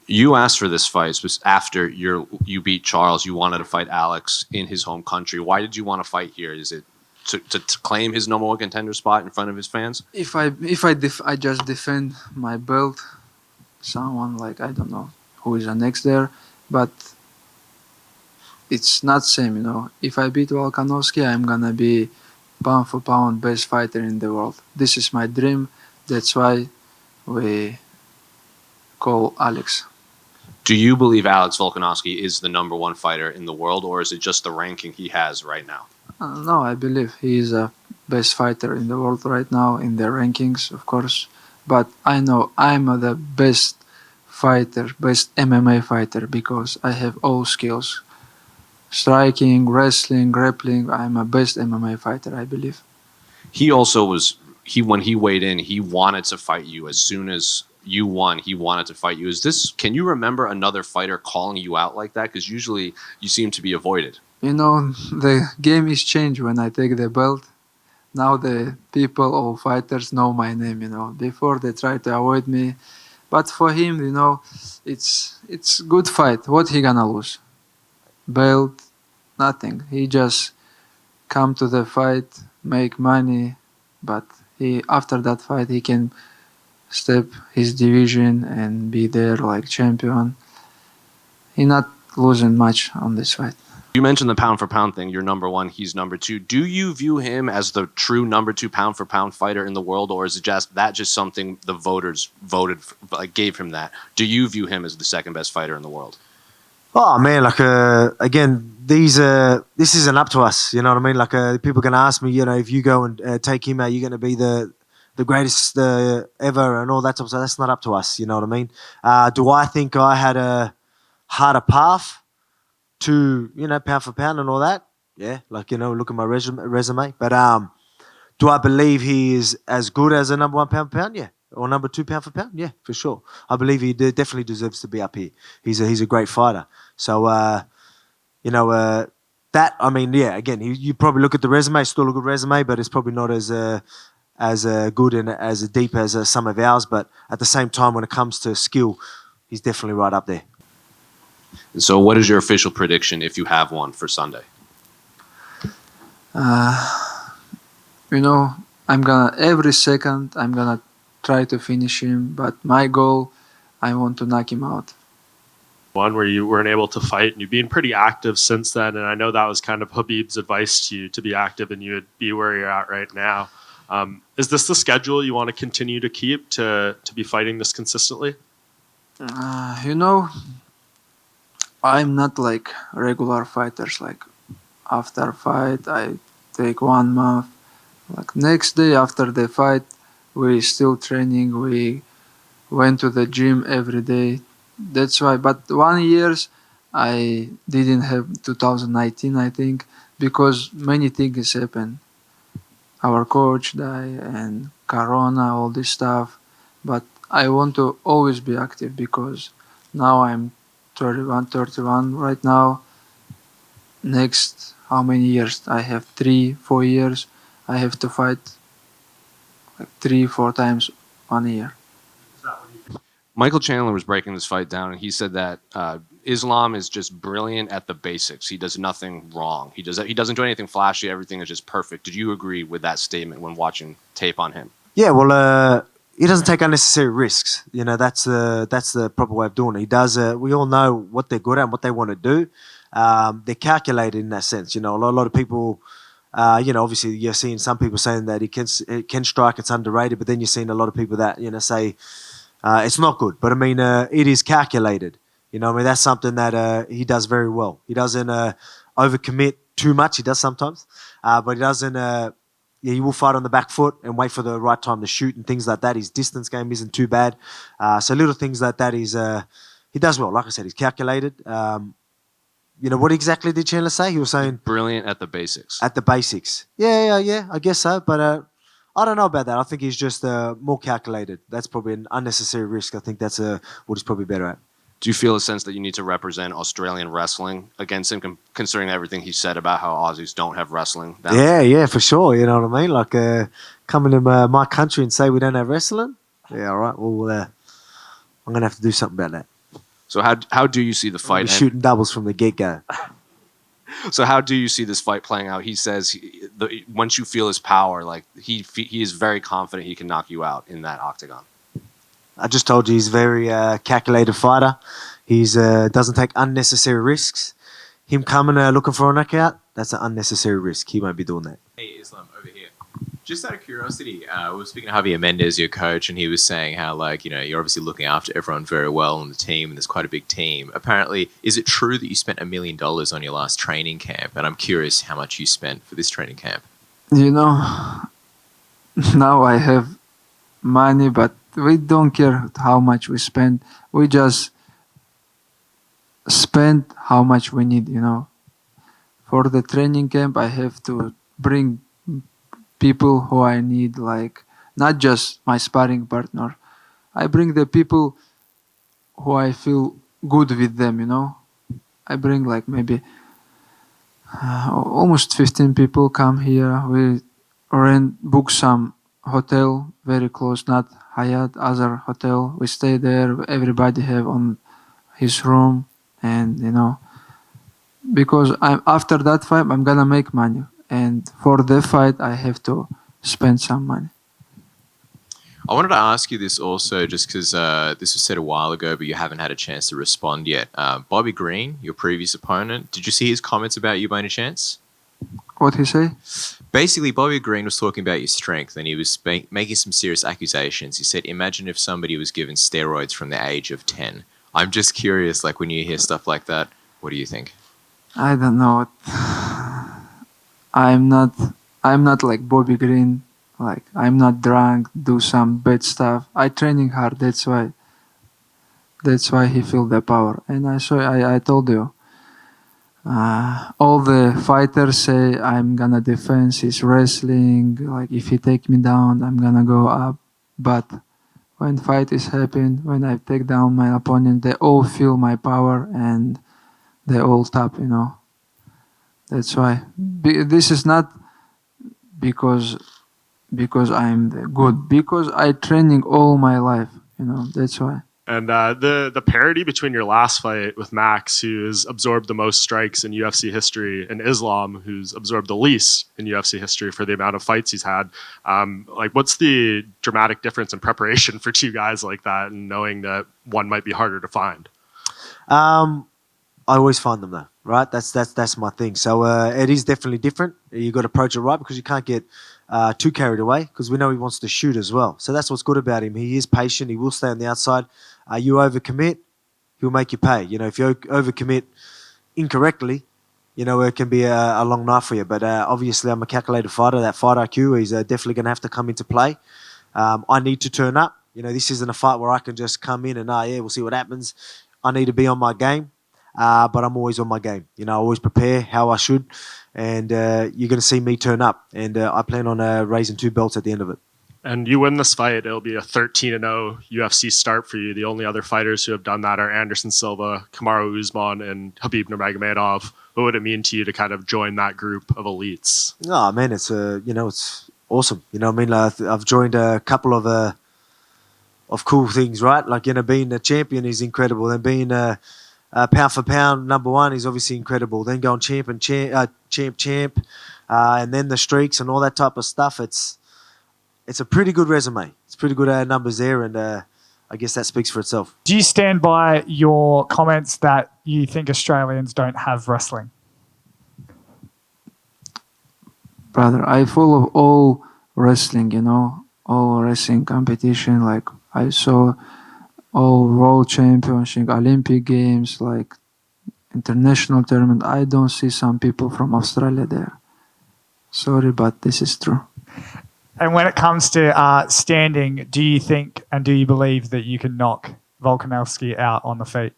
You asked for this fight after you beat Charles. You wanted to fight Alex in his home country. Why did you want to fight here? Is it to claim his number one contender spot in front of his fans? If I just defend my belt, someone like I don't know who is the next there, but it's not same, you know. If I beat Volkanovski, I'm gonna be pound for pound best fighter in the world. This is my dream. That's why we call Alex. Do you believe Alex Volkanovski is the number one fighter in the world, or is it just the ranking he has right now? No, I believe he is a best fighter in the world right now in the rankings, of course. But I know I'm the best fighter, best MMA fighter because I have all skills: striking, wrestling, grappling. I'm a best MMA fighter, I believe. He also was when he weighed in, he wanted to fight you as soon as you won. He wanted to fight you. Can you remember another fighter calling you out like that? Because usually you seem to be avoided. You know, the game is changed when I take the belt. Now the people or fighters know my name, you know. Before they try to avoid me. But for him, you know, it's good fight. What he gonna lose? Belt, nothing. He just come to the fight, make money, but he after that fight he can step his division and be there like champion. He not losing much on this fight. You mentioned the pound for pound thing. You're number one. He's number two. Do you view him as the true number two pound for pound fighter in the world, or is it just something the voters voted, like gave him that? Do you view him as the second best fighter in the world? Oh man, like again, this isn't up to us. You know what I mean? Like people are gonna ask me, you know, if you go and take him out, you're gonna be the greatest ever and all that type of stuff. That's not up to us. You know what I mean? Do I think I had a harder path to, you know, pound for pound and all that? Yeah, like, you know, look at my resume. But do I believe he is as good as a number one pound for pound? Yeah. Or number two pound for pound? Yeah, for sure. I believe he definitely deserves to be up here. He's a great fighter. So, you know, that, I mean, yeah, again, you probably look at the resume, still a good resume, but it's probably not as good and as deep as some of ours. But at the same time, when it comes to skill, he's definitely right up there. So what is your official prediction, if you have one, for Sunday? You know, every second I'm gonna try to finish him, but my goal, I want to knock him out. One where you weren't able to fight, and you've been pretty active since then, and I know that was kind of Khabib's advice to you, to be active, and you would be where you're at right now. Is this the schedule you want to continue to keep, to be fighting this consistently? You know, I'm not like regular fighters, like after fight I take 1 month, like next day after the fight we still training, we went to the gym every day. That's why, but 1 years I didn't have 2019, I think, because many things happened. Our coach died and corona, all this stuff. But I want to always be active because now I'm 31 right now. Next, how many years? I have 3 4 years. I have to fight like 3 4 times 1 year. Michael Chandler was breaking this fight down, and he said that Islam is just brilliant at the basics. He does nothing wrong. He doesn't do anything flashy. Everything is just perfect. Did you agree with that statement when watching tape on him? Yeah, well, he doesn't take unnecessary risks. You know, that's the proper way of doing it. He does. We all know what they're good at and what they want to do. They're calculated in that sense. You know, a lot of people. You know, obviously, you're seeing some people saying that he can strike. It's underrated, but then you're seeing a lot of people that, you know, say it's not good. But I mean, it is calculated. You know, I mean, that's something that he does very well. He doesn't overcommit too much. He does sometimes, but he doesn't. Yeah, he will fight on the back foot and wait for the right time to shoot and things like that. His distance game isn't too bad. So little things like that he does well. Like I said, he's calculated. You know, what exactly did Chandler say? He was saying brilliant at the basics. At the basics. Yeah, I guess so. But I don't know about that. I think he's just more calculated. That's probably an unnecessary risk. I think that's what he's probably better at. Do you feel a sense that you need to represent Australian wrestling against him, considering everything he said about how Aussies don't have wrestling? Yeah, for sure. You know what I mean? Like coming to my country and say we don't have wrestling? Yeah, all right. Well, I'm going to have to do something about that. So how do you see the We're fight? shooting doubles from the get-go. So how do you see this fight playing out? He says once you feel his power, like he is very confident he can knock you out in that octagon. I just told you he's a very calculated fighter. He's doesn't take unnecessary risks. Him coming looking for a knockout, that's an unnecessary risk. He won't be doing that. Hey, Islam, over here. Just out of curiosity, we were speaking to Javier Mendez, your coach, and he was saying how, like, you know, you're obviously looking after everyone very well on the team, and there's quite a big team. Apparently, is it true that you spent $1 million on your last training camp? And I'm curious how much you spent for this training camp. You know, now I have money, but we don't care how much we spend. We just spend how much we need, you know. For the training camp, I have to bring people who I need, like not just my sparring partner. I bring the people who I feel good with them, you know. I bring like maybe almost 15 people come here. We book some hotel very close, not Hyatt, other hotel. We stay there. Everybody have on his room, and you know, because after that fight, I'm gonna make money. And for the fight, I have to spend some money. I wanted to ask you this also, just because this was said a while ago, but you haven't had a chance to respond yet. Bobby Green, your previous opponent, did you see his comments about you by any chance? What he say? Basically, Bobby Green was talking about your strength, and he was making some serious accusations. He said, imagine if somebody was given steroids from the age of 10. I'm just curious, like, when you hear stuff like that, what do you think? I don't know. I'm not like Bobby Green. Like, I'm not drunk, do some bad stuff. I training hard. That's why he feel the power. And I told you. All the fighters say I'm gonna defense his wrestling. Like, if he take me down, I'm gonna go up. But when fight is happening, when I take down my opponent, they all feel my power and they all tap. You know. That's why. This is not because I'm good. Because I training all my life. You know. That's why. And the parity between your last fight with Max, who's absorbed the most strikes in UFC history, and Islam, who's absorbed the least in UFC history for the amount of fights he's had. Like, what's the dramatic difference in preparation for two guys like that, and knowing that one might be harder to find? I always find them though, right? That's my thing. So it is definitely different. You got to approach it right because you can't get too carried away because we know he wants to shoot as well. So that's what's good about him. He is patient. He will stay on the outside. You overcommit, he'll make you pay. You know, if you overcommit incorrectly, you know, it can be a long night for you. But obviously, I'm a calculated fighter. That fight IQ is definitely going to have to come into play. I need to turn up. You know, this isn't a fight where I can just come in and, yeah, we'll see what happens. I need to be on my game. But I'm always on my game. You know, I always prepare how I should. And you're going to see me turn up. And I plan on raising 2 belts at the end of it. And you win this fight, it'll be a 13-0 UFC start for you. The only other fighters who have done that are Anderson Silva, Kamaru Usman, and Khabib Nurmagomedov. What would it mean to you to kind of join that group of elites? Oh, man, it's it's awesome. You know what I mean? I've joined a couple of cool things, right? Like, you know, being a champion is incredible. Then being pound for pound #1 is obviously incredible. Then going champ, and then the streaks and all that type of stuff. It's a pretty good resume. It's pretty good numbers there, and I guess that speaks for itself. Do you stand by your comments that you think Australians don't have wrestling? Brother, I follow all wrestling, you know, all wrestling competition. Like, I saw all world championship, Olympic games, like international tournament. I don't see some people from Australia there. Sorry, but this is true. And when it comes to standing, do you think and do you believe that you can knock Volkanovski out on the feet?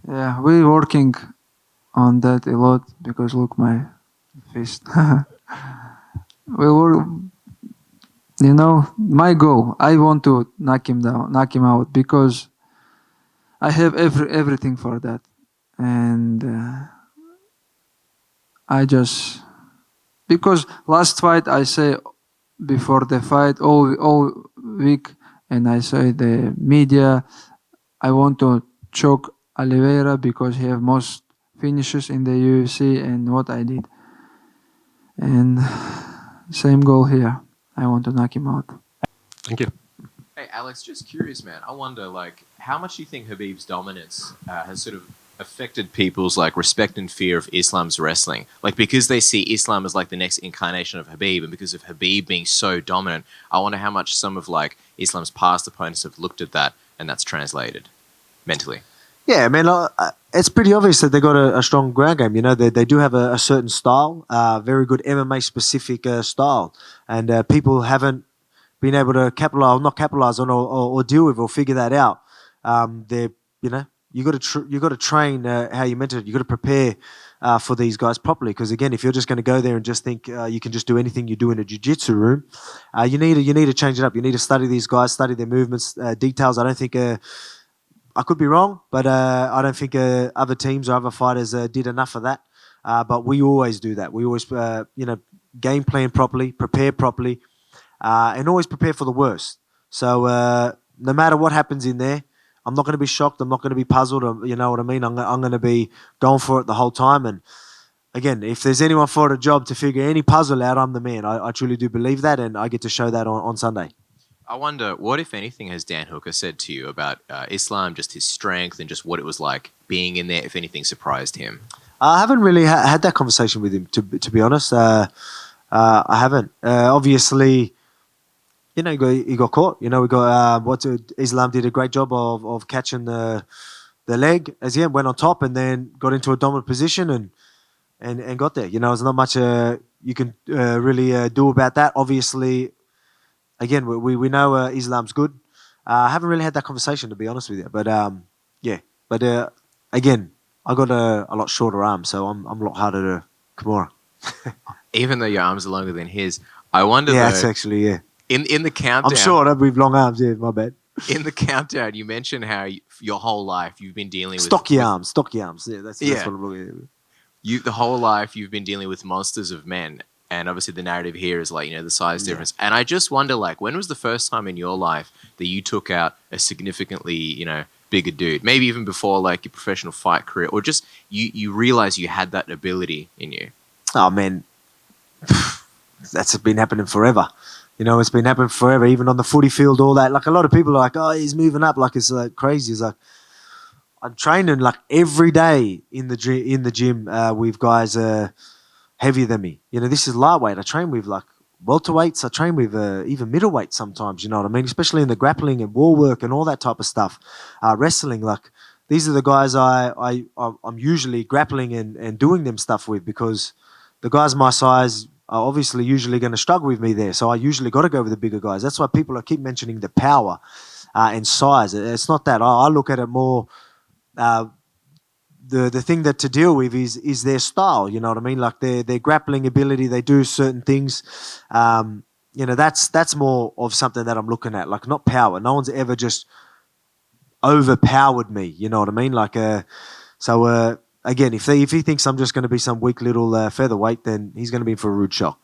Yeah, we're working on that a lot because look my fist. We were, you know, my goal. I want to knock him out because I have everything for that, and I just because last fight I say. Before the fight, all week, and I say the media, I want to choke Oliveira because he have most finishes in the UFC and what I did. And same goal here. I want to knock him out. Thank you. Hey, Alex, just curious, man. I wonder, like, how much do you think Khabib's dominance has sort of affected people's like respect and fear of Islam's wrestling? Like, because they see Islam as like the next incarnation of Khabib, and because of Khabib being so dominant, I wonder how much some of like Islam's past opponents have looked at that and that's translated mentally. Yeah, man, it's pretty obvious that they got a strong ground game. You know, they do have a certain style, very good MMA specific style, and people haven't been able to not capitalize on or deal with or figure that out. They're, you know, you got to train how you meant it. You got to prepare for these guys properly, because again, if you're just going to go there and just think you can just do anything you do in a jiu-jitsu room, you need to change it up. You need to study these guys, study their movements, details. I don't think. I could be wrong, but I don't think other teams or other fighters did enough of that. But we always do that. We always, game plan properly, prepare properly, and always prepare for the worst. So no matter what happens in there, I'm not going to be shocked. I'm not going to be puzzled. You know what I mean? I'm going to be going for it the whole time. And again, if there's anyone for a job to figure any puzzle out, I'm the man. I truly do believe that, and I get to show that on Sunday. I wonder, what, if anything, has Dan Hooker said to you about Islam, just his strength and just what it was like being in there, if anything surprised him? I haven't really had that conversation with him, to be honest. I haven't. Obviously, you know, he got caught. You know, Islam did a great job of catching the leg as he went on top and then got into a dominant position and got there. You know, there's not much you can really do about that. Obviously, again, we know Islam's good. I haven't really had that conversation, to be honest with you. But yeah. But again, I got a lot shorter arms, so I'm a lot harder to Kimura. Even though your arms are longer than his, I wonder. Yeah, though, that's actually in the countdown. I'm short with long arms. Yeah, my bad. In the countdown, you mentioned how your whole life you've been dealing with Stocky arms. Yeah, that's what I'm looking at. the whole life you've been dealing with monsters of men, and obviously the narrative here is like, you know, the size difference. And I just wonder, like, when was the first time in your life that you took out a significantly, you know, bigger dude? Maybe even before like your professional fight career, or just you realize you had that ability in you. Oh man, that's been happening forever. You know, it's been happening forever. Even on the footy field, all that. Like, a lot of people are like, "Oh, he's moving up," like it's like crazy. It's like I'm training like every day in the gym with guys heavier than me. You know, this is lightweight. I train with like welterweights. I train with even middleweights sometimes. You know what I mean? Especially in the grappling and wall work and all that type of stuff. Wrestling, like these are the guys I'm usually grappling and doing them stuff with, because the guys my size are obviously usually going to struggle with me there. So I usually got to go with the bigger guys. That's why people keep mentioning the power and size. It's not that. I look at it more. The thing that to deal with is their style. You know what I mean? Like their grappling ability. They do certain things. You know, that's more of something that I'm looking at. Like, not power. No one's ever just overpowered me. You know what I mean? Like so. Again, if he thinks I'm just going to be some weak little featherweight, then he's going to be in for a rude shock.